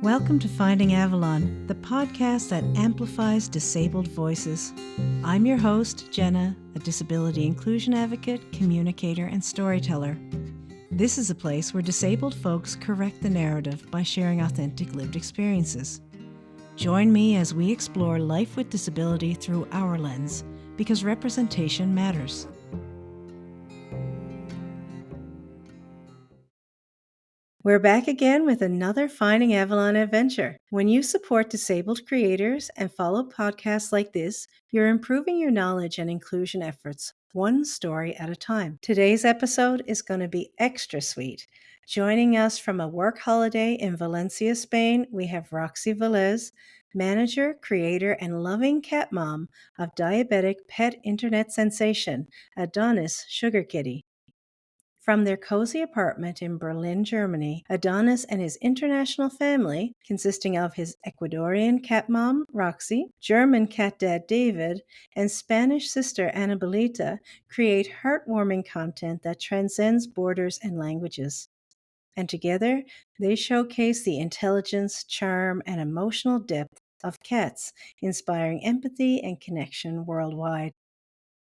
Welcome to Finding Avalon, the podcast that amplifies disabled voices. I'm your host, Jenna, a disability inclusion advocate, communicator, and storyteller. This is a place where disabled folks correct the narrative by sharing authentic lived experiences. Join me as we explore life with disability through our lens, because representation matters. We're back again with another Finding Avalon adventure. When you support disabled creators and follow podcasts like this, you're improving your knowledge and inclusion efforts, one story at a time. Today's episode is going to be extra sweet. Joining us from a work holiday in Valencia, Spain, we have Roxy Velez, manager, creator, and loving cat mom of diabetic pet internet sensation, Adonis Sugar Kitty. From their cozy apartment in Berlin, Germany, Adonis and his international family, consisting of his Ecuadorian cat mom, Roxy, German cat dad, David, and Spanish sister, Adaptability, create heartwarming content that transcends borders and languages. And together, they showcase the intelligence, charm, and emotional depth of cats, inspiring empathy and connection worldwide.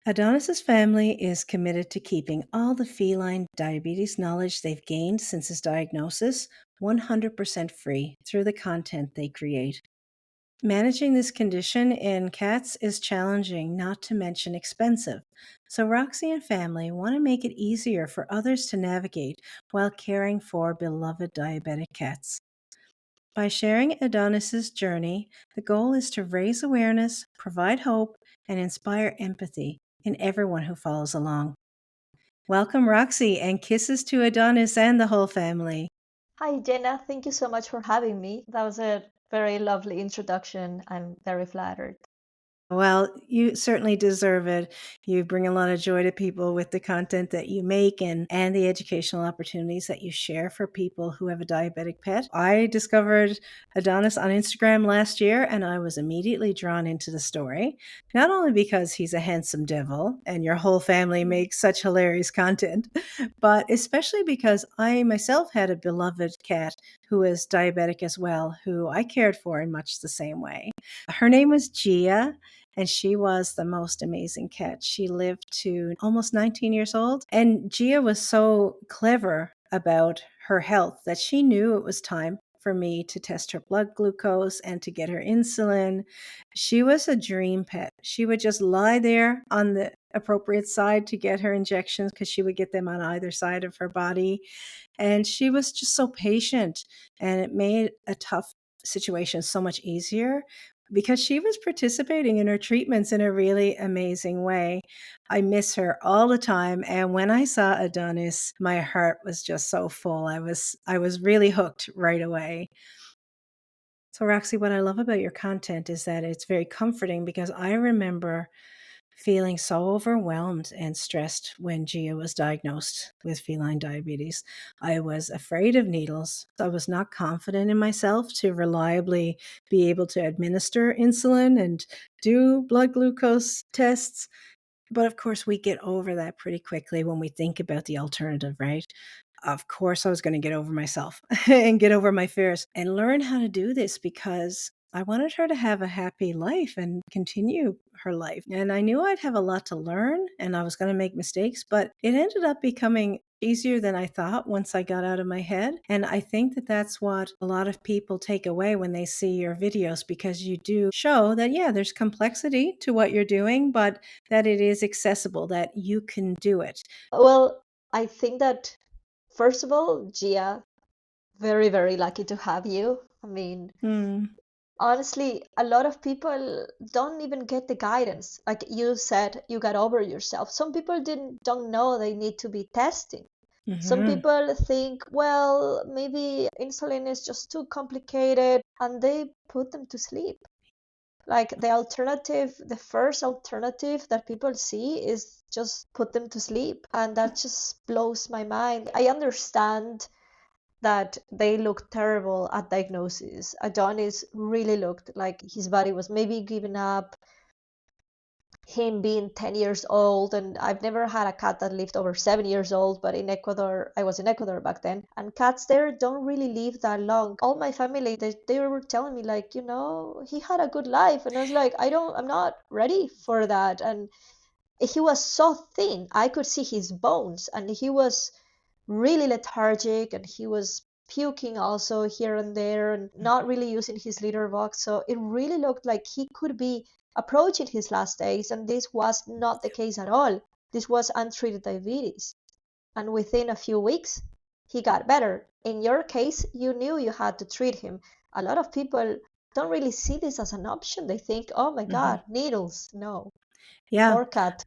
Adonis's family is committed to keeping all the feline diabetes knowledge they've gained since his diagnosis 100% free through the content they create. Managing this condition in cats is challenging, not to mention expensive. So Roxy and family want to make it easier for others to navigate while caring for beloved diabetic cats. By sharing Adonis's journey, the goal is to raise awareness, provide hope, and inspire empathy in everyone who follows along. Welcome, Roxy, and kisses to Adonis and the whole family. Hi, Jenna. Thank you so much for having me. That was a very lovely introduction. I'm very flattered. Well, you certainly deserve it. You bring a lot of joy to people with the content that you make and the educational opportunities that you share for people who have a diabetic pet. I discovered Adonis on Instagram last year, and I was immediately drawn into the story, not only because he's a handsome devil and your whole family makes such hilarious content, but especially because I myself had a beloved cat who was diabetic as well, who I cared for in much the same way. Her name was Gia, and she was the most amazing cat. She lived to almost 19 years old. And Gia was so clever about her health that she knew it was time for me to test her blood glucose and to get her insulin. She was a dream pet. She would just lie there on the appropriate side to get her injections because she would get them on either side of her body. And she was just so patient, and it made a tough situation so much easier because she was participating in her treatments in a really amazing way. I miss her all the time, and when I saw Adonis, my heart was just so full. I was really hooked right away. So Roxy, what I love about your content is that it's very comforting, because I remember feeling so overwhelmed and stressed when Gia was diagnosed with feline diabetes. I was afraid of needles. I was not confident in myself to reliably be able to administer insulin and do blood glucose tests. But of course, we get over that pretty quickly when we think about the alternative, right? Of course, I was going to get over myself and get over my fears and learn how to do this, because I wanted her to have a happy life and continue her life. And I knew I'd have a lot to learn and I was going to make mistakes, but it ended up becoming easier than I thought once I got out of my head. And I think that that's what a lot of people take away when they see your videos, because you do show that, yeah, there's complexity to what you're doing, but that it is accessible, that you can do it. Well, I think that, first of all, Gia, very, very lucky to have you. I mean, Mm. honestly, a lot of people don't even get the guidance. Like you said, you got over yourself. Some people don't know they need to be testing. Some Mm-hmm. people think, well, maybe insulin is just too complicated, and they put them to sleep. Like the first alternative that people see is just put them to sleep, and that just blows my mind. I understand that they look terrible at diagnosis. Adonis really looked like his body was maybe giving up. him being 10 years old. And I've never had a cat that lived over 7 years old, but in Ecuador, I was in Ecuador back then, and cats there don't really live that long. All my family, they were telling me like, he had a good life. And I was like, I'm not ready for that. And he was so thin, I could see his bones, and he was really lethargic, and he was puking also here and there, and not really using his litter box. So it really looked like he could be approaching his last days, and this was not the case at all. This was untreated diabetes, and within a few weeks he got better. In your case, you knew you had to treat him. A lot of people don't really see this as an option. They think, oh my Hmm. god, needles. No. Yeah. Poor cat.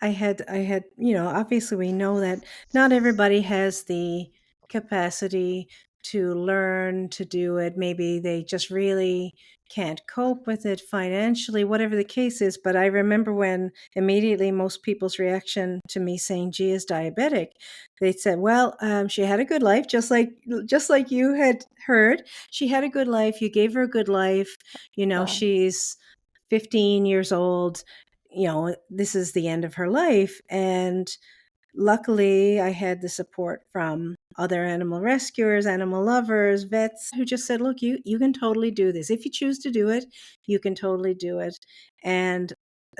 I had, obviously we know that not everybody has the capacity to learn to do it. Maybe they just really can't cope with it financially, whatever the case is. But I remember when immediately most people's reaction to me saying "G is diabetic," they said, "Well, she had a good life, just like you had heard. She had a good life. You gave her a good life. Yeah. She's 15 years old. This is the end of her life." And luckily, I had the support from other animal rescuers, animal lovers, vets who just said, "Look, you can totally do this. If you choose to do it, you can totally do it." And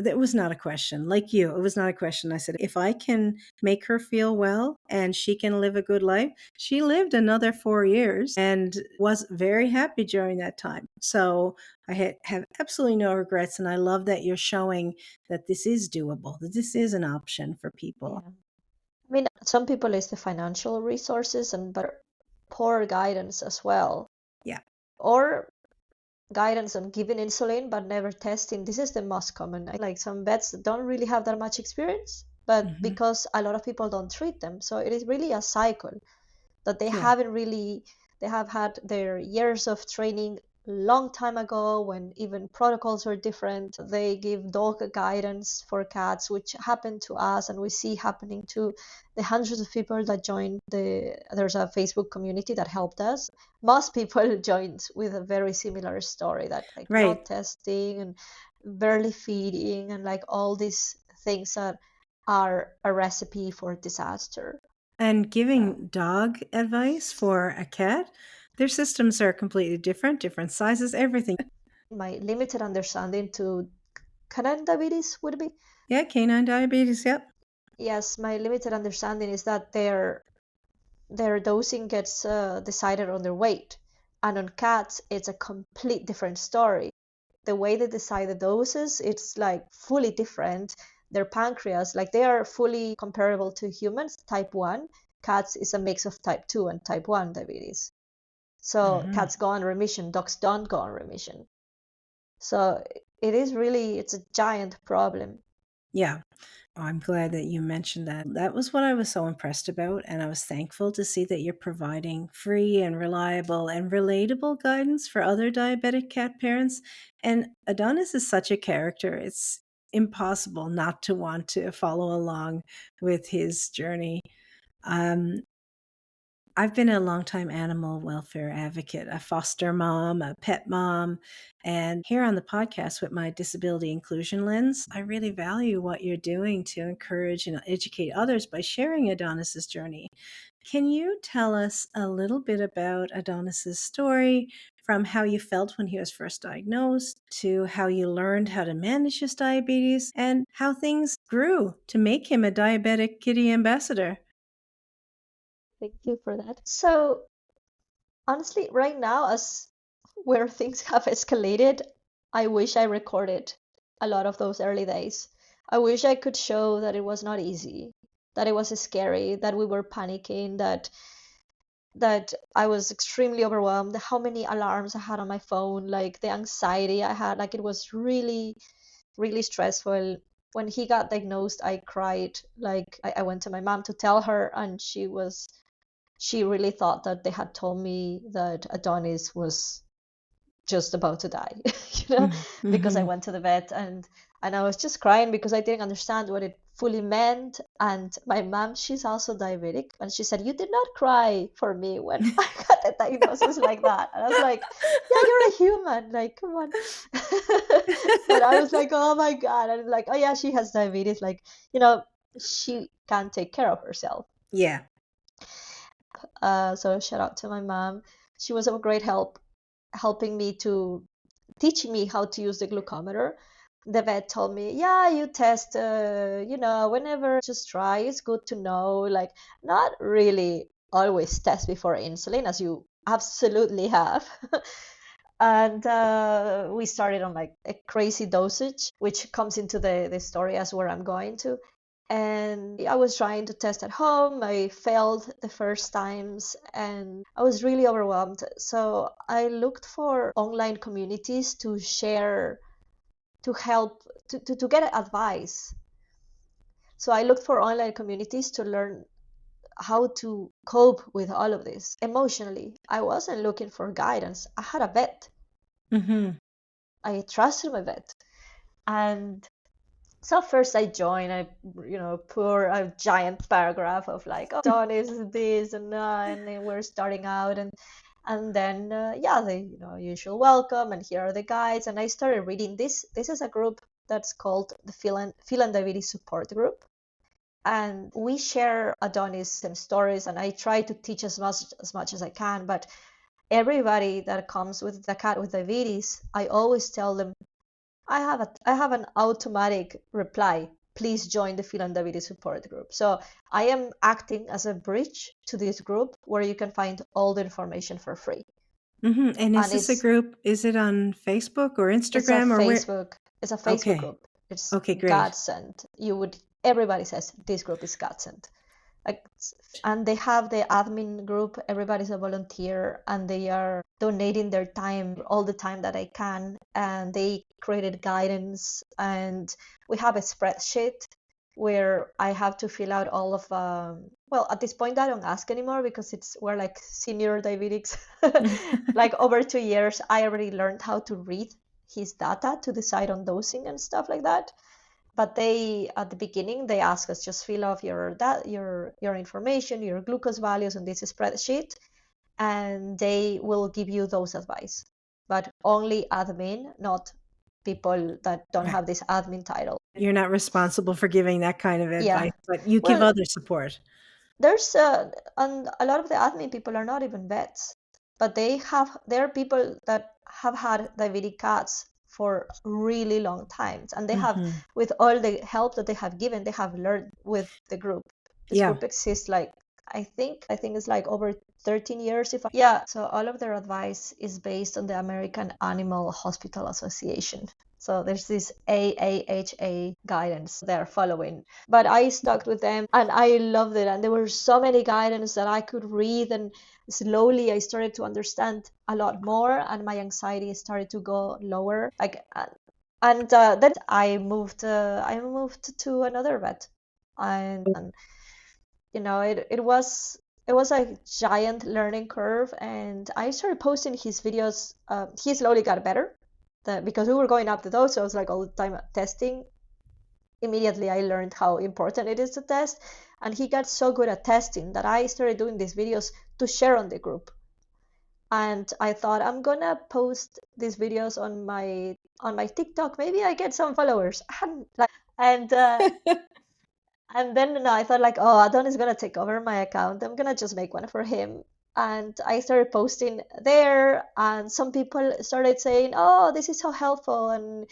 it was not a question. Like you, it was not a question. I said, if I can make her feel well and she can live a good life. She lived another 4 years and was very happy during that time. So have absolutely no regrets. And I love that you're showing that this is doable, that this is an option for people. Yeah. I mean, some people it's the financial resources, and but poor guidance as well, Yeah. or guidance on giving insulin but never testing. This is the most common. Like some vets that don't really have that much experience, but Hmm. because a lot of people don't treat them, so it is really a cycle that they Yeah. haven't really. They have had their years of training long time ago when even protocols were different. They give dog guidance for cats, which happened to us, and we see happening to the hundreds of people that joined there's a Facebook community that helped us. Most people joined with a very similar story, that like Right. not testing and barely feeding and like all these things that are a recipe for disaster. And Yeah. giving dog advice for a cat, their systems are completely different sizes, everything. My limited understanding to canine diabetes would be, Yeah, canine diabetes. Yep. yes, my limited understanding is that their dosing gets decided on their weight, and on cats it's a complete different story. The way they decide the doses, it's like fully different. Their pancreas, like they are fully comparable to humans, type 1. Cats is a mix of type 2 and type 1 diabetes. So Hmm. cats go on remission, dogs don't go on remission. So it is really, it's a giant problem. Yeah. Oh, I'm glad that you mentioned that. That was what I was so impressed about. And I was thankful to see that you're providing free and reliable and relatable guidance for other diabetic cat parents. And Adonis is such a character. It's impossible not to want to follow along with his journey. Um, I've been a longtime animal welfare advocate, a foster mom, a pet mom, and here on the podcast with my disability inclusion lens, I really value what you're doing to encourage and educate others by sharing Adonis's journey. Can you tell us a little bit about Adonis's story, from how you felt when he was first diagnosed to how you learned how to manage his diabetes and how things grew to make him a diabetic kitty ambassador? Thank you for that. So honestly, right now, as where things have escalated, I wish I recorded a lot of those early days. I wish I could show that it was not easy, that it was scary, that we were panicking, that I was extremely overwhelmed, how many alarms I had on my phone, like the anxiety I had, like it was really, really stressful. When he got diagnosed, I cried. Like I went to my mom to tell her, and she really thought that they had told me that Adonis was just about to die, you know, because I Mm-hmm. went to the vet, and I was just crying because I didn't understand what it fully meant. And my mom, she's also diabetic, and she said, "You did not cry for me when I got the diagnosis like that." And I was like, "Yeah, you're a human. Like, come on." But I was like, "Oh my God." And like, "Oh yeah, she has diabetes. Like, you know, she can't take care of herself." Yeah. So shout out to my mom. She was of great help, helping me to teaching me how to use the glucometer. The vet told me, "Yeah, you test, whenever, just try. It's good to know. Like, not really always test before insulin, as you absolutely have." And we started on like a crazy dosage, which comes into the story as where I'm going to. And I was trying to test at home. I failed the first times and I was really overwhelmed. So I looked for online communities to share, to help, to get advice. So I looked for online communities to learn how to cope with all of this emotionally. I wasn't looking for guidance. I had a vet. Mm-hmm. I trusted my vet. And so first I joined, pour a giant paragraph of like, "Oh, Adonis is this and then we're starting out." And then yeah, the usual welcome, and here are the guides. And I started reading this. This is a group that's called the Feline Diabetes Support Group. And we share Adonis some stories, and I try to teach as much as I can. But everybody that comes with the cat with diabetes, I always tell them, I have an automatic reply. Please join the Feline Diabetes Support Group. So I am acting as a bridge to this group where you can find all the information for free. Mm-hmm. And is And this a group? Is it on Facebook or it's a Instagram or where? Facebook it's a Facebook Okay. group. It's Okay, great. godsend. Everybody says this group is godsend. Like, and they have the admin group. Everybody's a volunteer, and they are donating their time, all the time that I can. And they created guidance, and we have a spreadsheet where I have to fill out all of well, at this point I don't ask anymore because we're like senior diabetics. Like over 2 years I already learned how to read his data to decide on dosing and stuff like that. But they, at the beginning, they ask us, just fill out your information, your glucose values on this spreadsheet, and they will give you those advice. But only admin, not people that don't Right. have this admin title. You're not responsible for giving that kind of Yeah. advice, but you give Well, other support. there's and a lot of the admin people are not even vets, but there are people that have had diabetic cats for really long times, and they have, Mm-hmm. with all the help that they have given, they have learned with the group. This Yeah. group exists like, I think it's like over 13 years. If Yeah, so all of their advice is based on the American Animal Hospital Association. So there's this AAHA guidance they're following. But I stuck with them and I loved it. And there were so many guidance that I could read, and slowly I started to understand a lot more, and my anxiety started to go lower. Then I moved to another vet, and it was a giant learning curve. And I started posting his videos. He slowly got better, because we were going up the dose, so I was like all the time testing. Immediately I learned how important it is to test, and he got so good at testing that I started doing these videos to share on the group. And I thought, I'm gonna post these videos on my TikTok. Maybe I get some followers. I hadn't like and and then no, I thought like, oh, Adonis is gonna take over my account. I'm gonna just make one for him. And I started posting there, and some people started saying, "Oh, this is so helpful," and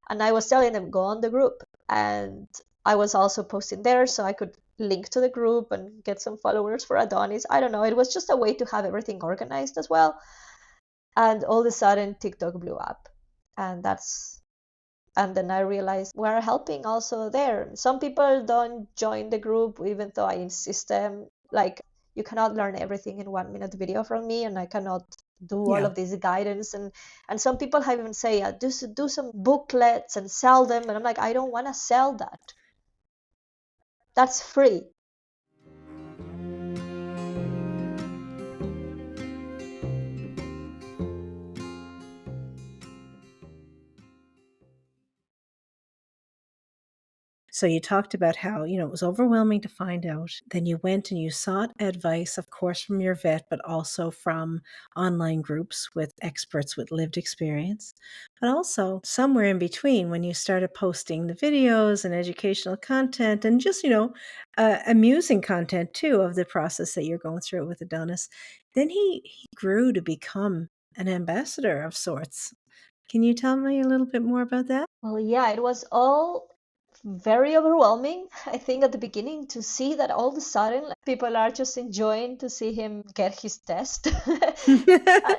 I was telling them, go on the group. And I was also posting there so I could link to the group and get some followers for Adonis. I don't know. It was just a way to have everything organized as well. And all of a sudden, TikTok blew up. And then I realized we're helping also there. Some people don't join the group, even though I insist them. Like, you cannot learn everything in 1 minute video from me, and I cannot do all Yeah. of this guidance. And some people have even say, do some booklets and sell them. And I'm like, I don't want to sell that. That's free. So you talked about how, it was overwhelming to find out. Then you went and you sought advice, of course, from your vet, but also from online groups with experts with lived experience. But also somewhere in between, when you started posting the videos and educational content and just, amusing content too of the process that you're going through with Adonis, then he grew to become an ambassador of sorts. Can you tell me a little bit more about that? Well, yeah, it was all very overwhelming, I think, at the beginning to see that all of a sudden people are just enjoying to see him get his test. Uh,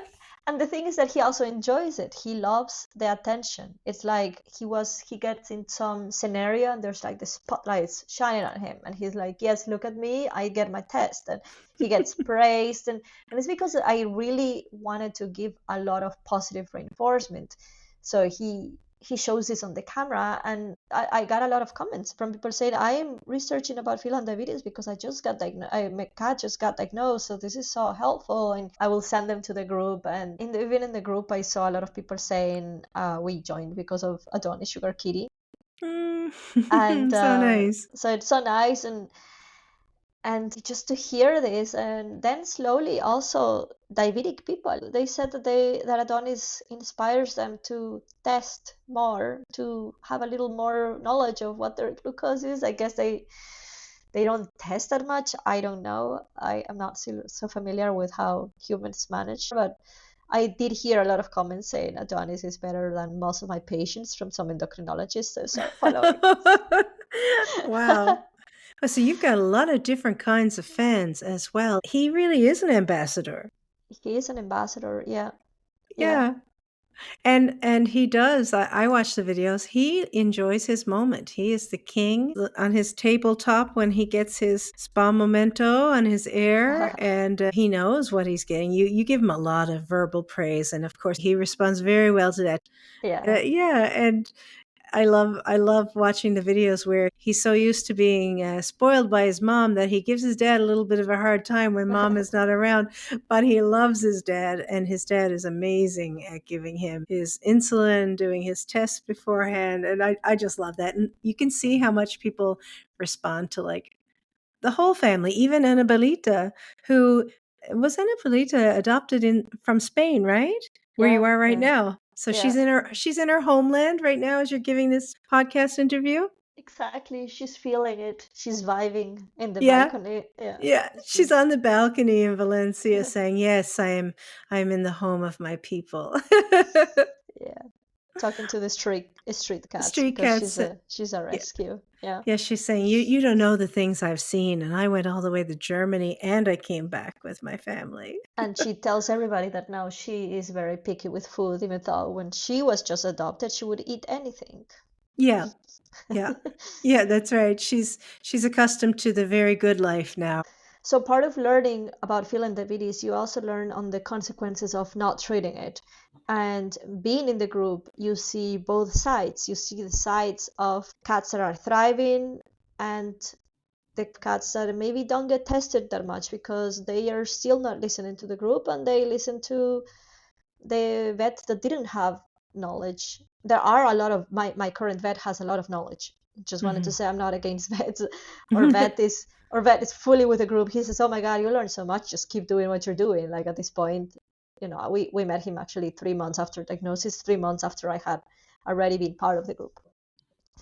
and the thing is that he also enjoys it. He loves the attention. It's like he gets in some scenario and there's like the spotlights shining on him and he's like, yes, look at me, I get my test. And he gets praised, and it's because I really wanted to give a lot of positive reinforcement. So he shows this on the camera, and I got a lot of comments from people saying, I'm researching about feline diabetes because I just got diagnosed, my cat just got diagnosed, so this is so helpful. And I will send them to the group, and even in the group I saw a lot of people saying, we joined because of Adonis Sugar Kitty. And So nice. so it's so nice, and just to hear this. And then slowly also diabetic people, they said that Adonis inspires them to test more, to have a little more knowledge of what their glucose is. I guess they don't test that much. I don't know, I am not so familiar with how humans manage, but I did hear a lot of comments saying Adonis is better than most of my patients from some endocrinologists, so start following. Wow. Oh, so you've got a lot of different kinds of fans as well. He really is an ambassador. He is an ambassador, yeah. Yeah. Yeah. And he does. I watch the videos. He enjoys his moment. He is the king on his tabletop when he gets his spa momento on his air, and he knows what he's getting. You give him a lot of verbal praise, and of course he responds very well to that. Yeah. Yeah, and I love watching the videos where he's so used to being spoiled by his mom that he gives his dad a little bit of a hard time when mom is not around, but he loves his dad, and his dad is amazing at giving him his insulin, doing his tests beforehand, and I just love that. And you can see how much people respond to like the whole family, even Annabelita, who was Annabelita adopted in from Spain, right? Where you Yeah, are right yeah, now. So yeah. she's in her homeland right now as you're giving this podcast interview. Exactly. She's feeling it. She's vibing in the Yeah. balcony. Yeah. Yeah. She's She's on the balcony in Valencia saying, "Yes, I'm in the home of my people." yeah. Talking to the street cats Street because cats. she's a Yeah. rescue. Yeah. Yeah, she's saying, you don't know the things I've seen, and I went all the way to Germany and I came back with my family. And she tells everybody that now she is very picky with food, even though when she was just adopted, she would eat anything. Yeah. Yeah. Yeah, that's right. She's accustomed to the very good life now. So part of learning about feline diabetes, you also learn on the consequences of not treating it. And being in the group, you see both sides. You see the sides of cats that are thriving and the cats that maybe don't get tested that much because they are still not listening to the group and they listen to the vet that didn't have knowledge. There are a lot of my current vet has a lot of knowledge. Just wanted to Mhm. say I'm not against vets. Or vet is fully with the group. He says, "Oh my God, you learn so much. Just keep doing what you're doing." Like at this point, we met him actually 3 months after diagnosis, 3 months after I had already been part of the group.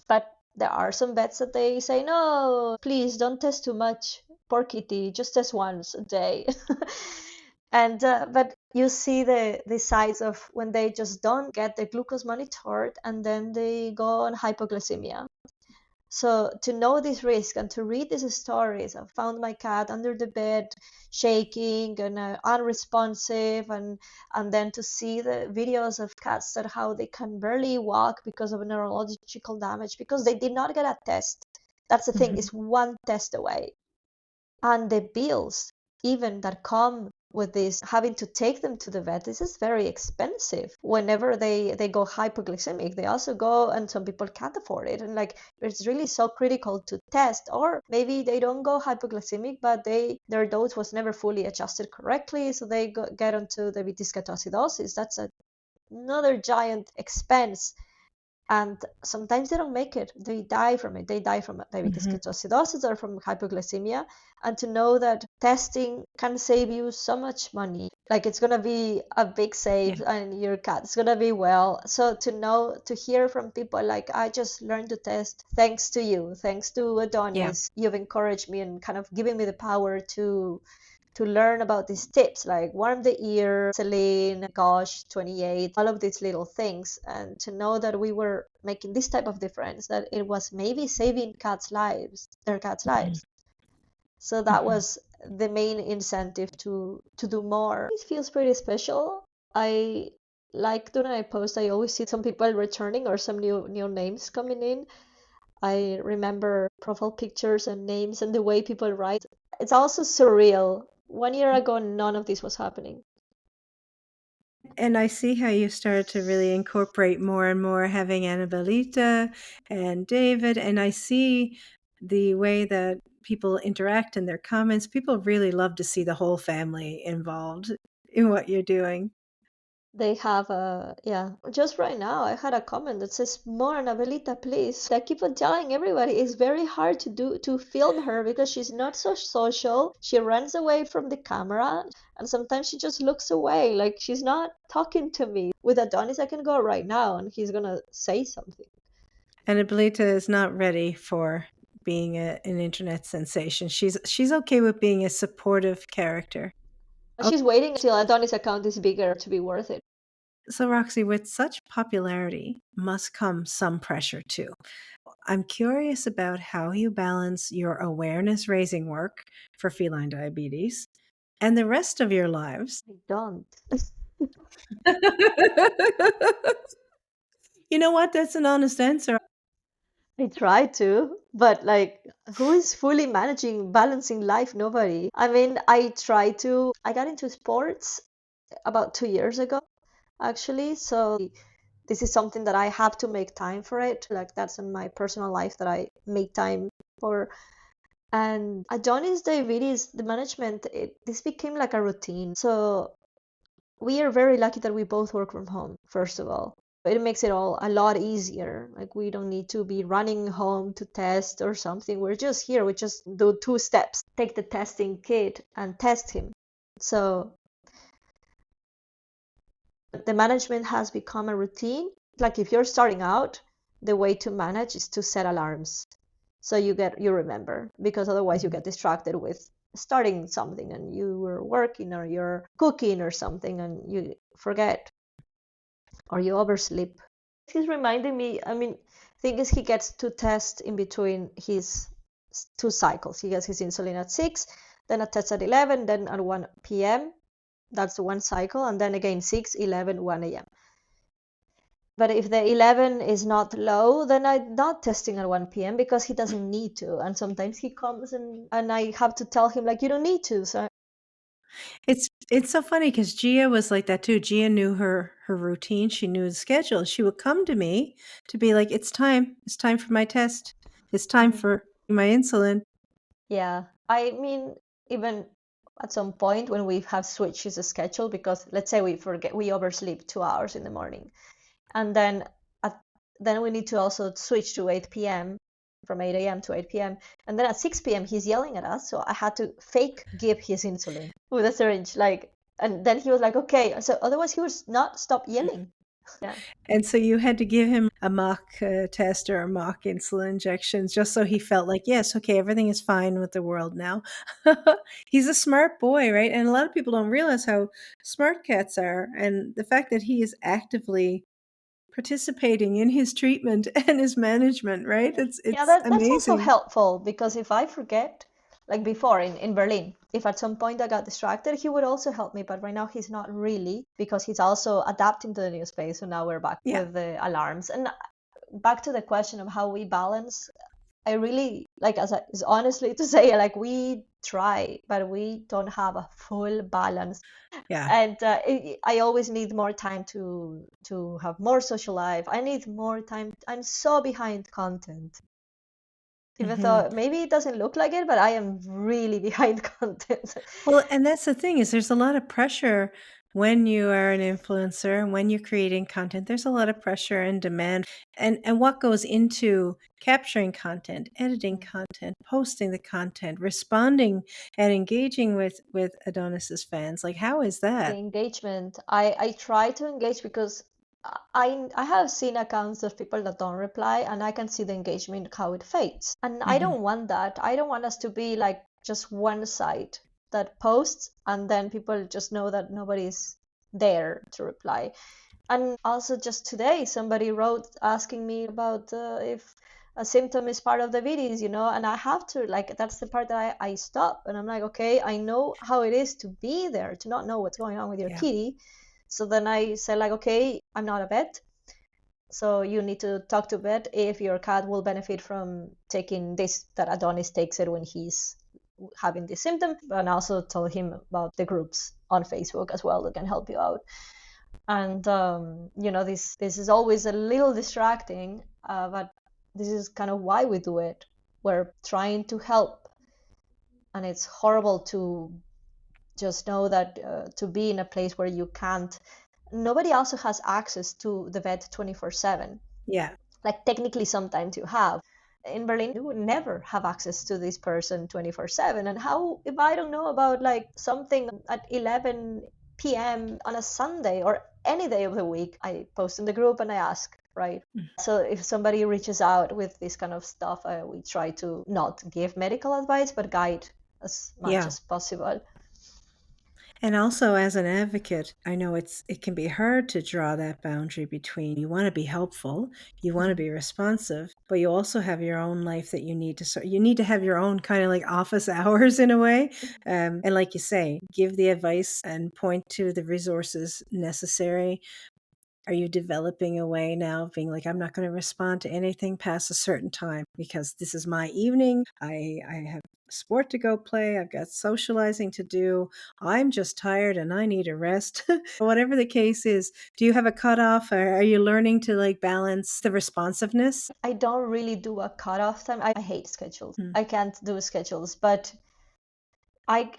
But there are some vets that they say, "No, please don't test too much. Poor kitty, just test once a day." And but you see the sides of when they just don't get the glucose monitored and then they go on hypoglycemia. So to know this risk and to read these stories, I found my cat under the bed shaking and unresponsive, and then to see the videos of cats that how they can barely walk because of neurological damage because they did not get a test. That's the thing, Mhm. is one test away. And the bills even that come with this, having to take them to the vet, this is very expensive. Whenever they go hypoglycemic, they also go, and some people can't afford it, and like it's really so critical to test. Or maybe they don't go hypoglycemic, but their dose was never fully adjusted correctly, so they get onto the diabetes ketoacidosis. That's another giant expense. And sometimes they don't make it. They die from it. They die from diabetes Hmm. ketoacidosis or from hypoglycemia. And to know that testing can save you so much money, like it's gonna be a big Yeah. save, and your cat's gonna be well. So to know, to hear from people like, I just learned to test thanks to you, thanks to Yeah. Adonis, you've encouraged me and kind of giving me the power to learn about these tips like warm the ear, Celine, gosh, 28, all of these little things, and to know that we were making this type of difference, that it was maybe saving cats' lives, their cats' Hmm. lives. So that Hmm. was the main incentive to do more. It feels pretty special. I like when I post, I always see some people returning or some new names coming in. I remember profile pictures and names and the way people write. It's also surreal. 1 year ago, none of this was happening. And I see how you started to really incorporate more and more having Annabelita and David. And I see the way that people interact in their comments. People really love to see the whole family involved in what you're doing. They have a, yeah, just right now, I had a comment that says, more Anabelita, please. I keep on telling everybody it's very hard to film her because she's not so social. She runs away from the camera and sometimes she just looks away, like she's not talking to me. With Adonis, I can go right now and he's gonna say something. And Annabelita is not ready for being an internet sensation. She's okay with being a supportive character. Oh, She's waiting until Adonis' account is bigger to be worth it. so Roxy, with such popularity must come some pressure too. I'm curious about how you balance your awareness raising work for feline diabetes and the rest of your lives. I don't. You know what? That's an honest answer. I try to, but like, who is fully managing, balancing life? Nobody. I mean, I try to. I got into sports about 2 years ago, actually. So this is something that I have to make time for it. Like, that's in my personal life that I make time for. And Adonis diabetes, the management, this became like a routine. So we are very lucky that we both work from home, first of all. It makes it all a lot easier. Like, we don't need to be running home to test or something. We're just here. We just do 2 steps. Take the testing kit and test him. So the management has become a routine. Like, if you're starting out, the way to manage is to set alarms. So you remember, because otherwise you Mhm. get distracted with starting something and you were working or you're cooking or something and you forget or you oversleep. He's reminding me, I mean, thing is he gets to test in between his 2 cycles. He gets his insulin at 6, then a test at 11, then at 1 p.m. That's one cycle, and then again 6, 11, 1 a.m. But if the 11 is not low, then I'm not testing at 1 p.m. because he doesn't need to. And sometimes he comes and I have to tell him, like, you don't need to. So It's so funny because Gia was like that too. Gia knew her routine. She knew the schedule. She would come to me to be like, "It's time. It's time for my test. It's time mhm. for my insulin." Yeah, I mean, even at some point when we have switched his schedule, because let's say we oversleep 2 hours in the morning, and at, then we need to also switch to 8 p.m. from 8 a.m. to 8 p.m. And then at 6 p.m. he's yelling at us, so I had to fake give his insulin with a syringe, like, and then he was like, okay, so otherwise he would not stop yelling. Yeah. And so you had to give him a mock test or a mock insulin injection just so he felt like, yes, okay, everything is fine with the world now. He's a smart boy, right? And a lot of people don't realize how smart cats are. And the fact that he is actively participating in his treatment and his management, right? Yeah, yeah, It's that's also amazing. helpful because if I forget, like before in Berlin, if at some point I got distracted, he would also help me. But right now he's not really because he's also adapting to the new space. So now we're back Yeah. with the alarms. And back to the question of how we balance, I really like, as is honestly to say, like, we try, but we don't have a full balance. Yeah. And I always need more time to have more social life. I need more time. I'm so behind content, even Hmm. though maybe it doesn't look like it, but I am really behind content. Well, and that's the thing is there's a lot of pressure when you are an influencer and when you're creating content, there's a lot of pressure and demand and what goes into capturing content, editing Mm. content, posting the content, responding and engaging with Adonis's fans. Like, how is The that? engagement, I try to engage because I have seen accounts of people that don't reply, and I can see the engagement how it fades, and I Mhm. don't want that. I don't want us to be like just one side that posts and then people just know that nobody's there to reply. And also, just today, somebody wrote asking me about if a symptom is part of the videos, and I have to, like, that's the part that I stop. And I'm like, okay, I know how it is to be there, to not know what's going on with your Yeah. kitty. So then I said, like, okay, I'm not a vet. So you need to talk to vet if your cat will benefit from taking this, that Adonis takes it when he's having this symptom. And also told him about the groups on Facebook as well that can help you out. And this is always a little distracting, but this is kind of why we do it. We're trying to help, and it's horrible to just know that to be in a place where you can't, nobody also has access to the vet 24/7. Yeah. Like, technically sometimes you have. In Berlin you would never have access to this person 24/7, and how if I don't know about like something at 11 p.m. on a Sunday or any day of the week, I post in the group and I ask, right? Mm. So if somebody reaches out with this kind of stuff, we try to not give medical advice but guide as much Yeah. as possible. And also as an advocate, I know it can be hard to draw that boundary between you want to be helpful, you want to Mhm. be responsive, but you also have your own life that you need to you need to have your own kind of like office hours in a way. And like you say, give the advice and point to the resources necessary. Are you developing a way now of being like, I'm not going to respond to anything past a certain time because this is my evening. I have sport to go play. I've got socializing to do. I'm just tired and I need a rest. Whatever the case is, do you have a cutoff or are you learning to like balance the responsiveness? I don't really do a cutoff time. I hate schedules. Mm. I can't do schedules, but I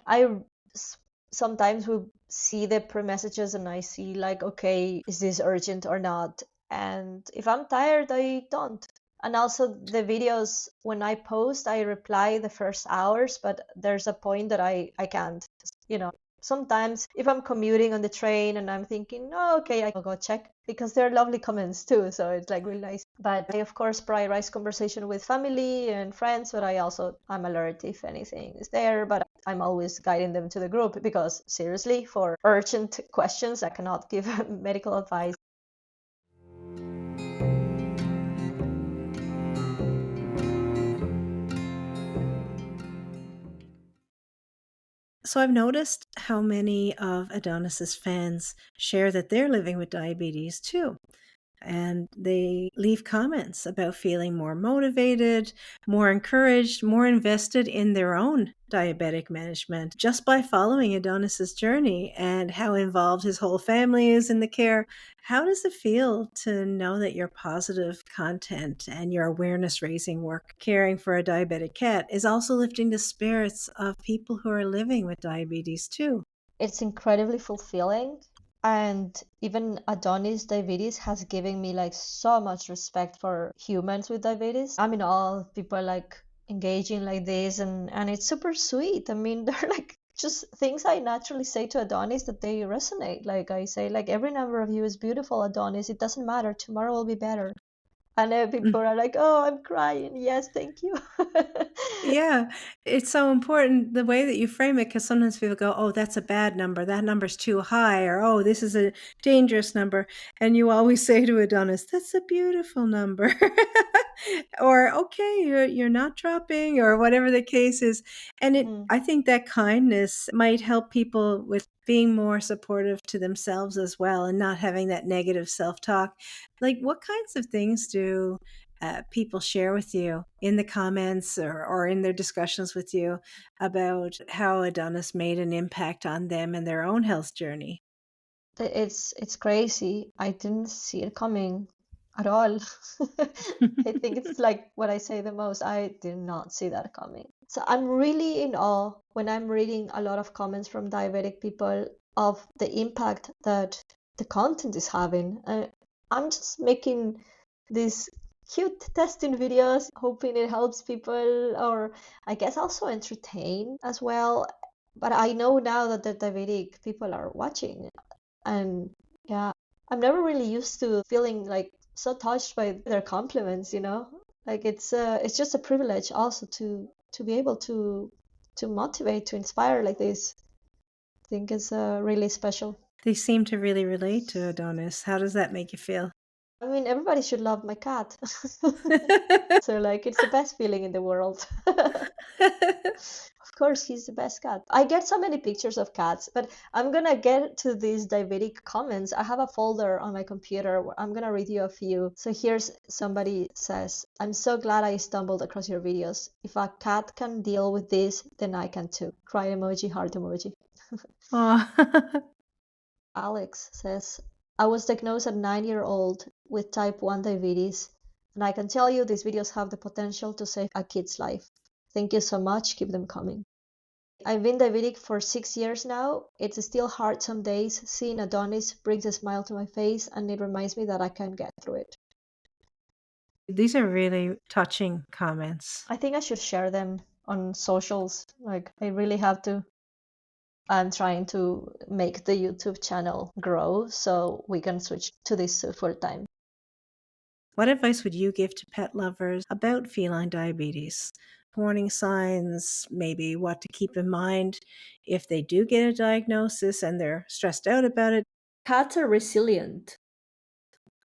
sometimes will see the pre-messages and I see like, okay, is this urgent or not? And if I'm tired, I don't. And also the videos, when I post, I reply the first hours, but there's a point that I can't, you know. Sometimes if I'm commuting on the train and I'm thinking, oh, okay, I'll go check because they're lovely comments too. So it's like really nice. But I, of course, prioritize conversation with family and friends, but I'm alert if anything is there. But I'm always guiding them to the group because seriously, for urgent questions, I cannot give medical advice. So I've noticed how many of Adonis's fans share that they're living with diabetes too. And they leave comments about feeling more motivated, more encouraged, more invested in their own diabetic management just by following Adonis's journey and how involved his whole family is in the care. How does it feel to know that your positive content and your awareness raising work caring for a diabetic cat is also lifting the spirits of people who are living with diabetes too? It's incredibly fulfilling. And even Adonis diabetes has given me like so much respect for humans with diabetes. I mean, all people like engaging like this, and it's super sweet. I mean, they're like just things I naturally say to Adonis that they resonate. Like I say, like, every number of you is beautiful, Adonis. It doesn't matter. Tomorrow will be better. And people are like, oh, I'm crying. Yes, thank you. Yeah, it's so important the way that you frame it because sometimes people go, "Oh, that's a bad number. That number's too high," or "Oh, this is a dangerous number." And you always say to Adonis, "That's a beautiful number," or "Okay, you're not dropping," or whatever the case is. And Mm. I think that kindness might help people with being more supportive to themselves as well, and not having that negative self-talk. Like, what kinds of things do people share with you in the comments or in their discussions with you about how Adonis made an impact on them and their own health journey? It's crazy. I didn't see it coming at all. I think it's like what I say the most. I did not see that coming. So I'm really in awe when I'm reading a lot of comments from diabetic people. of the impact that the content is having. I'm just making these cute testing videos, hoping it helps people, or I guess also entertain as well. But I know now that the diabetic people are watching, and yeah, I'm never really used to feeling like so touched by their compliments, you know? Like it's just a privilege also to be able to motivate, to inspire like this. I think it's really special. They seem to really relate to Adonis. How does that make you feel? I mean, everybody should love my cat. So like it's the best feeling in the world. Of course, he's the best cat. I get so many pictures of cats, but I'm gonna get to these diabetic comments. I have a folder on my computer where I'm gonna read you a few. So here's somebody says, I'm so glad I stumbled across your videos. If a cat can deal with this, then I can too. Cry emoji, heart emoji. Aw. Alex says, I was diagnosed at 9 years old with type 1 diabetes, and I can tell you these videos have the potential to save a kid's life. Thank you so much. Keep them coming. I've been diabetic for 6 years now. It's still hard some days. Seeing Adonis brings a smile to my face, and it reminds me that I can get through it. These are really touching comments. I think I should share them on socials. Like, I really have to. I'm trying to make the YouTube channel grow so we can switch to this full time. What advice would you give to pet lovers about feline diabetes? Warning signs, maybe what to keep in mind if they do get a diagnosis and they're stressed out about it. Cats are resilient.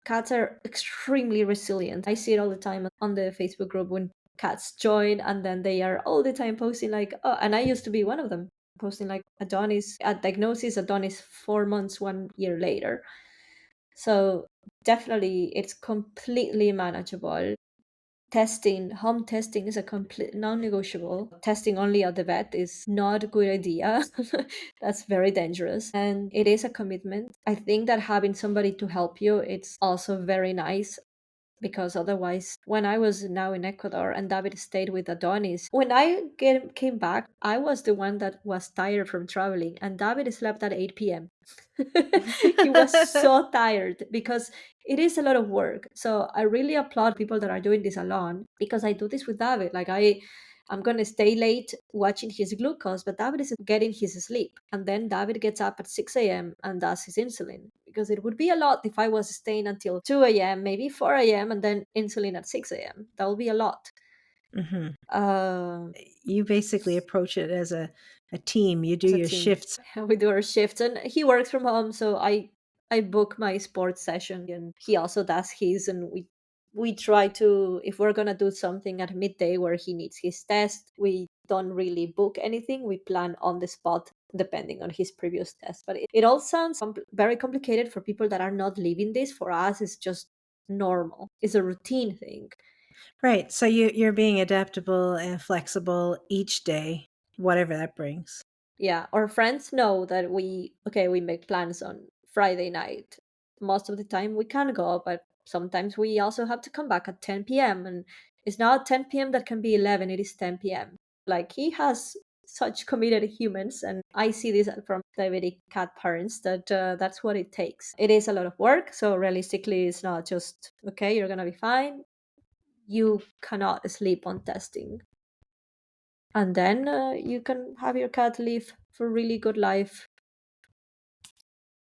Cats are extremely resilient. I see it all the time on the Facebook group when cats join and then they are all the time posting like, oh, and I used to be one of them, posting like Adonis at diagnosis, Adonis 4 months, 1 year later. So definitely it's completely manageable. Testing, home testing is a complete non-negotiable. Testing only at the vet is not a good idea. That's very dangerous and it is a commitment. I think that having somebody to help you, it's also very nice because otherwise, when I was now in Ecuador and David stayed with Adonis, when came back, I was the one that was tired from traveling, and David slept at 8 p.m. He was so tired because it is a lot of work. So I really applaud people that are doing this alone because I do this with David. Like I'm gonna stay late watching his glucose, but David is getting his sleep. And then David gets up at 6 a.m. and does his insulin. Because it would be a lot if I was staying until 2 a.m., maybe 4 a.m., and then insulin at 6 a.m. That would be a lot. Hmm. Uh, You basically approach it as a team. You do as a your team. shifts. We do our shifts, and he works from home, so I book my sports session, and he also does his, and we try to, if we're gonna do something at midday where he needs his test, we don't really book anything. We plan on the spot depending on his previous test. But it all sounds very complicated for people that are not living this. For us, it's just normal. It's a routine thing. Right. So you're being adaptable and flexible each day, whatever that brings. Yeah, our friends know that we make plans on Friday night. Most of the time we can go, but sometimes we also have to come back at 10 p.m. and it's not 10 p.m. that can be 11, it is 10 p.m. Like he has such committed humans, and I see this from diabetic cat parents that that's what it takes. It is a lot of work, so realistically it's not just okay, you're gonna be fine. You cannot sleep on testing, and then you can have your cat live for really good life.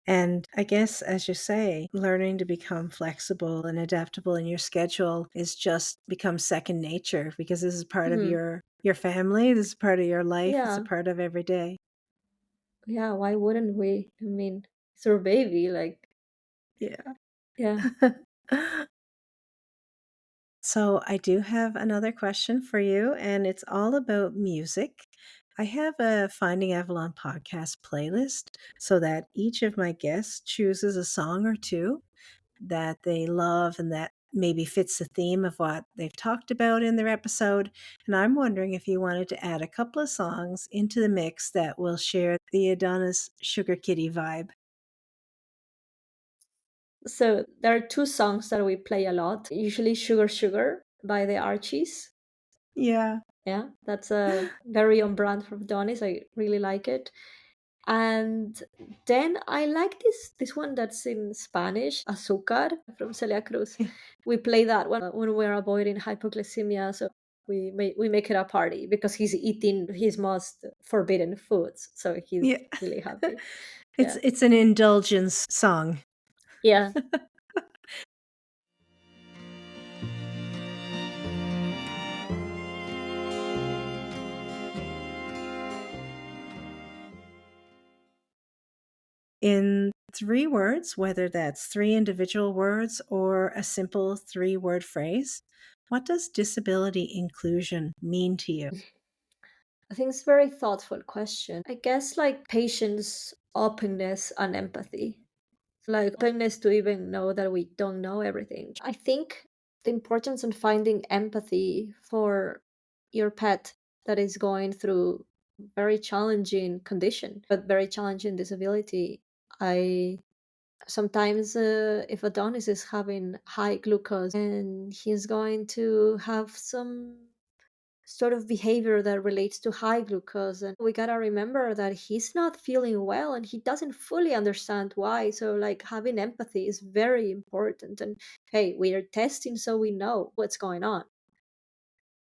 And I guess, as you say, learning to become flexible and adaptable in your schedule is just become second nature because this is part of Hmm. your family. This is part of your life. It's a Yeah, part of every day. yeah, why wouldn't we? I mean, it's our baby, like, Yeah. yeah. So I do have another question for you, and it's all about music. I have a Finding Avalon podcast playlist so that each of my guests chooses a song or two that they love and that maybe fits the theme of what they've talked about in their episode. And I'm wondering if you wanted to add a couple of songs into the mix that will share the Adonis Sugar Kitty vibe. So there are two songs that we play a lot. Usually Sugar Sugar by the Archies. Yeah. Yeah, that's a very on brand for Adonis. I really like it. And then I like this one that's in Spanish, Azúcar from Celia Cruz. We play that when we're avoiding hypoglycemia. So we make it a party because he's eating his most forbidden foods. So he's Yeah. really happy. It's Yeah. it's an indulgence song. Yeah. In 3 words, whether that's 3 individual words or a simple 3-word phrase, what does disability inclusion mean to you? I think it's a very thoughtful question. I guess like patience, openness, and empathy. Like openness to even know that we don't know everything. I think the importance in finding empathy for your pet that is going through very challenging condition, but very challenging disability. I sometimes if Adonis is having high glucose and he's going to have some sort of behavior that relates to high glucose, and we gotta remember that he's not feeling well and he doesn't fully understand why. So like having empathy is very important, and hey, we are testing so we know what's going on.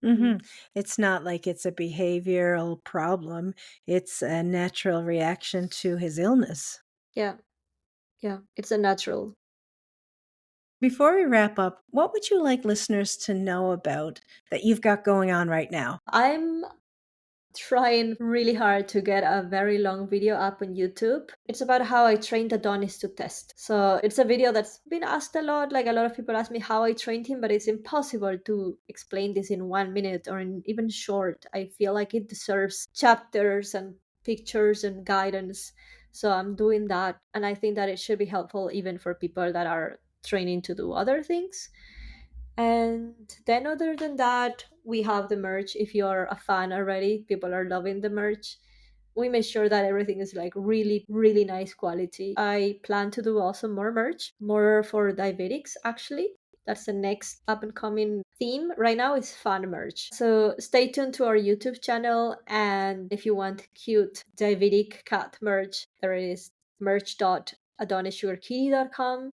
Hmm. Mm. It's not like it's a behavioral problem, it's a natural reaction to his illness. Yeah, yeah, it's a natural. Before we wrap up, what would you like listeners to know about that you've got going on right now? I'm trying really hard to get a very long video up on YouTube. It's about how I trained Adonis to test. So it's a video that's been asked a lot. Like a lot of people ask me how I trained him, but it's impossible to explain this in 1 minute or in even short. I feel like it deserves chapters and pictures and guidance. So I'm doing that. And I think that it should be helpful even for people that are training to do other things. And then, other than that, we have the merch. If you're a fan already, people are loving the merch. We make sure that everything is like really, really nice quality. I plan to do also more merch, more for diabetics actually. That's the next up and coming theme. Right now is fan merch. So stay tuned to our YouTube channel. And if you want cute diabetic cat merch, there is merch.adonissugarkitty.com.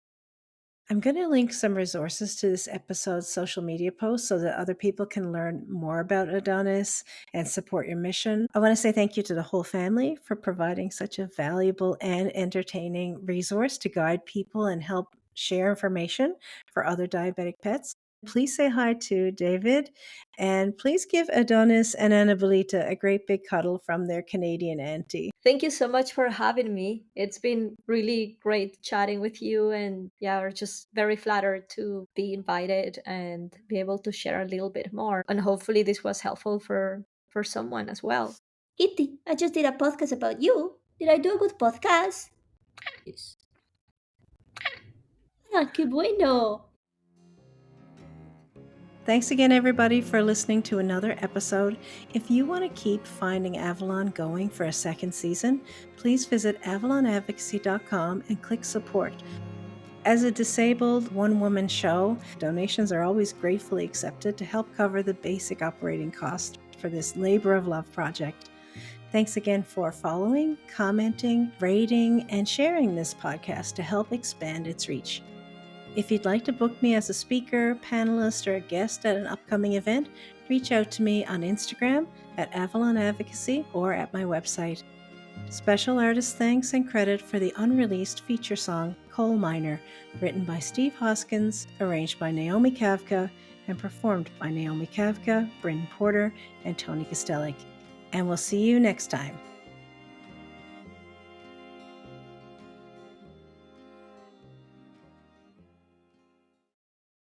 I'm going to link some resources to this episode's social media post so that other people can learn more about Adonis and support your mission. I want to say thank you to the whole family for providing such a valuable and entertaining resource to guide people and help share information for other diabetic pets. Please say hi to David and please give Adonis and Annabelita a great big cuddle from their Canadian auntie. Thank you so much for having me. It's been really great chatting with you. And yeah, we're just very flattered to be invited and be able to share a little bit more. And hopefully this was helpful for someone as well. Kitty, I just did a podcast about you. Did I do a good podcast? Yes. Ah, qué bueno. Thanks again, everybody, for listening to another episode. If you want to keep Finding Avalon going for a second season, please visit avalonadvocacy.com and click support. As a disabled one-woman show, donations are always gratefully accepted to help cover the basic operating cost for this labor of love project. Thanks again for following, commenting, rating, and sharing this podcast to help expand its reach. If you'd like to book me as a speaker, panelist, or a guest at an upcoming event, reach out to me on Instagram at Avalon Advocacy or at my website. Special artist thanks and credit for the unreleased feature song Coal Miner, written by Steve Hoskins, arranged by Naomi Kavka, and performed by Naomi Kavka, Bryn Porter, and Tony Kostelik. And we'll see you next time.